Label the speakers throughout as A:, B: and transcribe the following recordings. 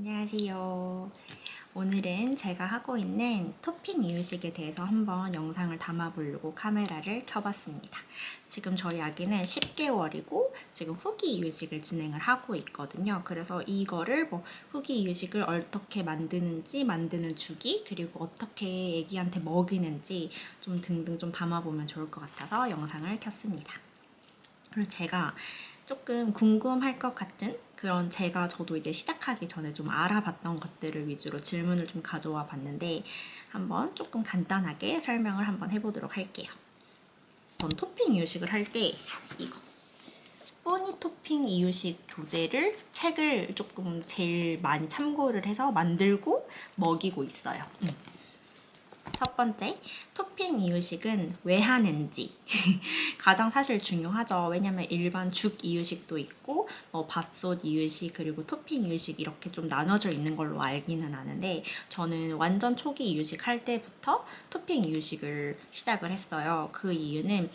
A: 안녕하세요. 오늘은 제가 하고 있는 토핑 이유식에 대해서 한번 영상을 담아보려고 카메라를 켜봤습니다. 지금 저희 아기는 10개월이고 지금 후기 이유식을 진행을 하고 있거든요. 그래서 이거를 후기 이유식을 어떻게 만드는지, 만드는 주기, 그리고 어떻게 아기한테 먹이는지 좀 등등 좀 담아보면 좋을 것 같아서 영상을 켰습니다. 그리고 제가 조금 궁금할 것 같은 그런 저도 이제 시작하기 전에 좀 알아봤던 것들을 위주로 질문을 좀 가져와 봤는데 한번 조금 간단하게 설명을 한번 해보도록 할게요. 전 토핑 이유식을 할 때 이거 뿌니 토핑 이유식 교재를 책을 조금 제일 많이 참고를 해서 만들고 먹이고 있어요. 첫 번째, 토핑 이유식은 왜 하는지 가장 사실 중요하죠. 왜냐면 일반 죽 이유식도 있고 밥솥 이유식 그리고 토핑 이유식 이렇게 좀 나눠져 있는 걸로 알기는 아는데 저는 완전 초기 이유식 할 때부터 토핑 이유식을 시작을 했어요. 그 이유는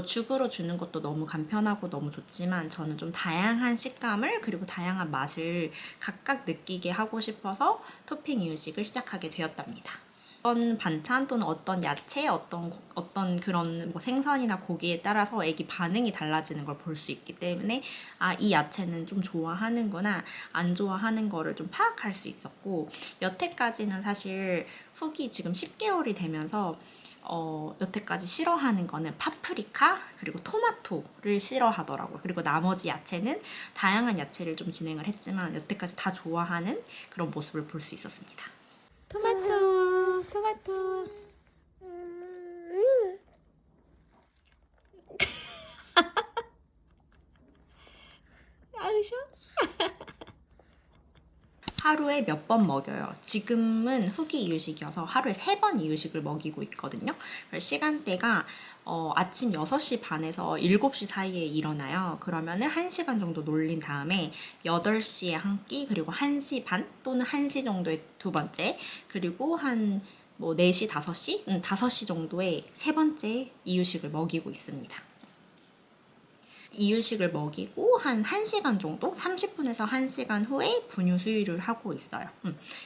A: 죽으로 주는 것도 너무 간편하고 너무 좋지만 저는 좀 다양한 식감을 그리고 다양한 맛을 각각 느끼게 하고 싶어서 토핑 이유식을 시작하게 되었답니다. 어떤 반찬 또는 어떤 야채, 어떤 그런 생선이나 고기에 따라서 애기 반응이 달라지는 걸 볼 수 있기 때문에 이 야채는 좀 좋아하는구나, 안 좋아하는 거를 좀 파악할 수 있었고 여태까지는 사실 후기 지금 10개월이 되면서 여태까지 싫어하는 거는 파프리카 그리고 토마토를 싫어하더라고요. 그리고 나머지 야채는 다양한 야채를 좀 진행을 했지만 여태까지 다 좋아하는 그런 모습을 볼 수 있었습니다. 토마토. 아으셔? 하루에 몇 번 먹여요. 지금은 후기 이유식이어서 하루에 3번 이유식을 먹이고 있거든요. 시간대가 아침 6시 반에서 7시 사이에 일어나요. 그러면은 1시간 정도 놀린 다음에 8시에 한 끼, 그리고 1시 반 또는 1시 정도에 두 번째, 그리고 한 4시, 5시? 5시 정도에 세 번째 이유식을 먹이고 있습니다. 이유식을 먹이고 한 1시간 정도, 30분에서 1시간 후에 분유 수유를 하고 있어요.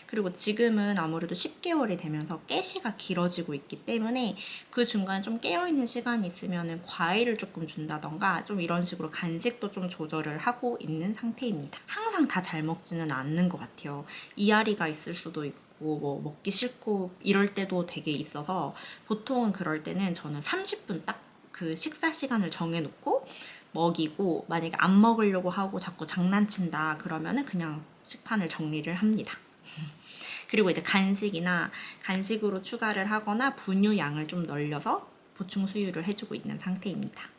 A: 그리고 지금은 아무래도 10개월이 되면서 깨시가 길어지고 있기 때문에 그 중간에 좀 깨어있는 시간이 있으면 과일을 조금 준다던가 좀 이런 식으로 간식도 좀 조절을 하고 있는 상태입니다. 항상 다 잘 먹지는 않는 것 같아요. 이앓이가 있을 수도 있고 먹기 싫고 이럴 때도 되게 있어서 보통은 그럴 때는 저는 30분 딱 그 식사 시간을 정해놓고 먹이고, 만약에 안 먹으려고 하고 자꾸 장난친다 그러면은 그냥 식판을 정리를 합니다. 그리고 이제 간식으로 추가를 하거나 분유 양을 좀 늘려서 보충 수유를 해주고 있는 상태입니다.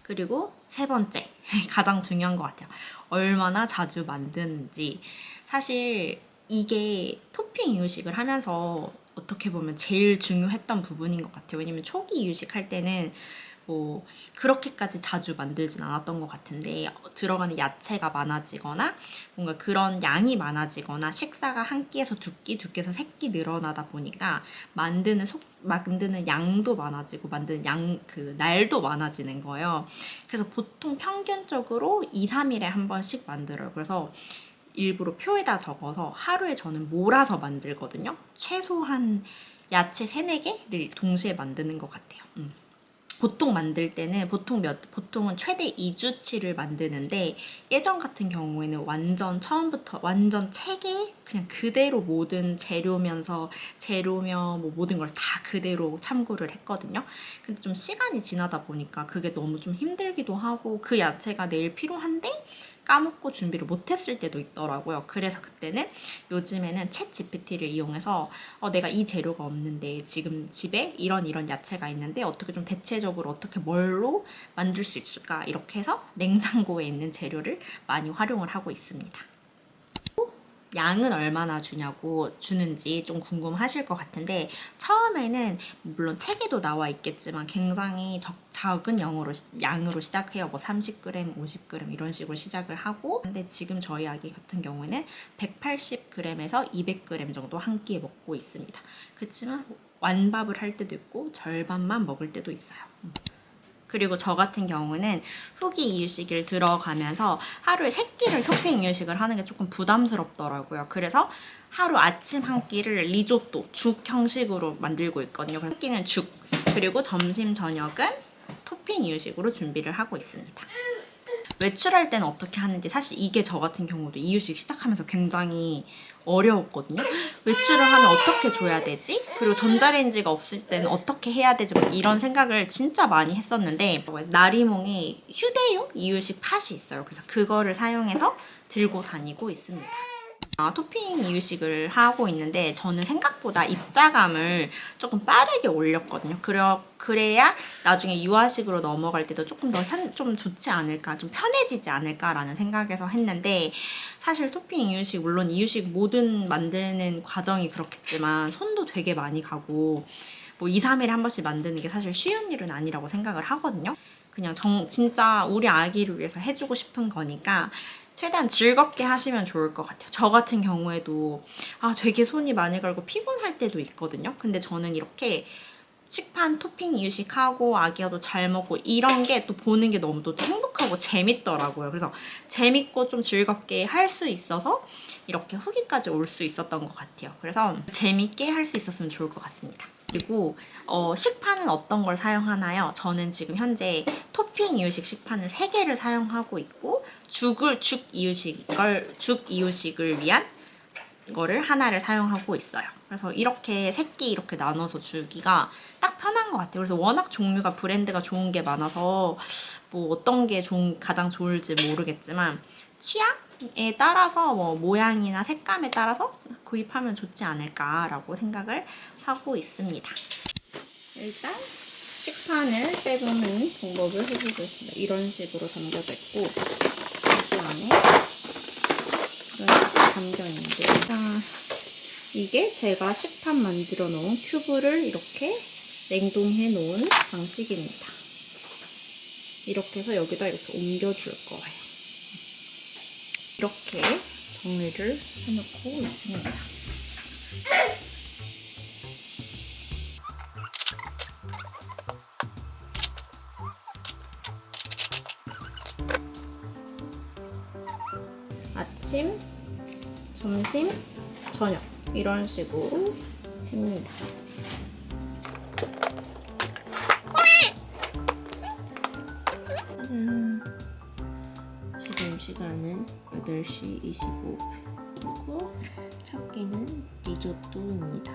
A: 그리고 세 번째, 가장 중요한 것 같아요. 얼마나 자주 만드는지. 사실 이게 토핑 이유식을 하면서 어떻게 보면 제일 중요했던 부분인 것 같아요. 왜냐면 초기 이유식 할 때는 그렇게까지 자주 만들진 않았던 것 같은데 들어가는 야채가 많아지거나 뭔가 그런 양이 많아지거나 식사가 한 끼에서 두 끼에서 세 끼 늘어나다 보니까 만드는 양도 많아지고 만드는 날도 많아지는 거예요. 그래서 보통 평균적으로 2, 3일에 한 번씩 만들어요. 그래서 일부러 표에다 적어서 하루에 저는 몰아서 만들거든요. 최소한 야채 3, 4개를 동시에 만드는 것 같아요. 보통 만들 때는 보통은 최대 2주치를 만드는데 예전 같은 경우에는 완전 처음부터 완전 체계 그냥 그대로 모든 재료며 모든 걸 다 그대로 참고를 했거든요. 근데 좀 시간이 지나다 보니까 그게 너무 좀 힘들기도 하고 그 야채가 내일 필요한데 까먹고 준비를 못했을 때도 있더라고요. 그래서 그때는 요즘에는 챗 GPT를 이용해서 내가 이 재료가 없는데 지금 집에 이런 야채가 있는데 어떻게 좀 대체적으로 어떻게 뭘로 만들 수 있을까 이렇게 해서 냉장고에 있는 재료를 많이 활용을 하고 있습니다. 양은 얼마나 주는지 좀 궁금하실 것 같은데 처음에는 물론 책에도 나와 있겠지만 굉장히 작은 양으로 시작해요. 30g, 50g 이런 식으로 시작을 하고 근데 지금 저희 아기 같은 경우에는 180g에서 200g 정도 한 끼에 먹고 있습니다. 그렇지만 완밥을 할 때도 있고 절반만 먹을 때도 있어요. 그리고 저 같은 경우는 후기 이유식을 들어가면서 하루에 3끼를 토핑 이유식을 하는 게 조금 부담스럽더라고요. 그래서 하루 아침 한 끼를 리조또, 죽 형식으로 만들고 있거든요. 그래서 한 끼는 죽, 그리고 점심, 저녁은 토핑 이유식으로 준비를 하고 있습니다. 외출할 때는 어떻게 하는지 사실 이게 저 같은 경우도 이유식 시작하면서 굉장히 어려웠거든요. 외출을 하면 어떻게 줘야 되지? 그리고 전자레인지가 없을 때는 어떻게 해야 되지? 이런 생각을 진짜 많이 했었는데 나리몽에 휴대용 이유식 팟이 있어요. 그래서 그거를 사용해서 들고 다니고 있습니다. 토핑 이유식을 하고 있는데 저는 생각보다 입자감을 조금 빠르게 올렸거든요. 그래야 나중에 유아식으로 넘어갈 때도 조금 더 좀 좋지 않을까, 좀 편해지지 않을까라는 생각에서 했는데 사실 토핑 이유식, 물론 이유식 모든 만드는 과정이 그렇겠지만 손도 되게 많이 가고 뭐 2, 3일에 한 번씩 만드는 게 사실 쉬운 일은 아니라고 생각을 하거든요. 그냥 진짜 우리 아기를 위해서 해주고 싶은 거니까 최대한 즐겁게 하시면 좋을 것 같아요. 저 같은 경우에도 되게 손이 많이 가고 피곤할 때도 있거든요. 근데 저는 이렇게 식판 토핑 이유식하고 아기가도 잘 먹고 이런 게 또 보는 게 너무 또 행복하고 재밌더라고요. 그래서 재밌고 좀 즐겁게 할 수 있어서 이렇게 후기까지 올 수 있었던 것 같아요. 그래서 재밌게 할 수 있었으면 좋을 것 같습니다. 그리고 식판은 어떤 걸 사용하나요? 저는 지금 현재 토핑 이유식 식판을 3개를 사용하고 있고 죽 이유식을 위한 거를 하나를 사용하고 있어요. 그래서 이렇게 3끼 이렇게 나눠서 주기가 딱 편한 것 같아요. 그래서 워낙 종류가 브랜드가 좋은 게 많아서 뭐 어떤 게 가장 좋을지 모르겠지만 취향에 따라서 뭐 모양이나 색감에 따라서 구입하면 좋지 않을까라고 생각을 하고 있습니다. 일단 식판을 빼보는 방법을 해보겠습니다. 이런 식으로 담겨져 있고 여기 안에 이런 식으로 담겨 있는데 이게 제가 식판 만들어 놓은 큐브를 이렇게 냉동해 놓은 방식입니다. 이렇게 해서 여기다 이렇게 옮겨줄 거예요. 이렇게 정리를 해놓고 있습니다. 아침, 점심, 저녁 이런 식으로 됩니다. 지금 시간은 8시 25분 그리고 첫 끼는 리조또입니다.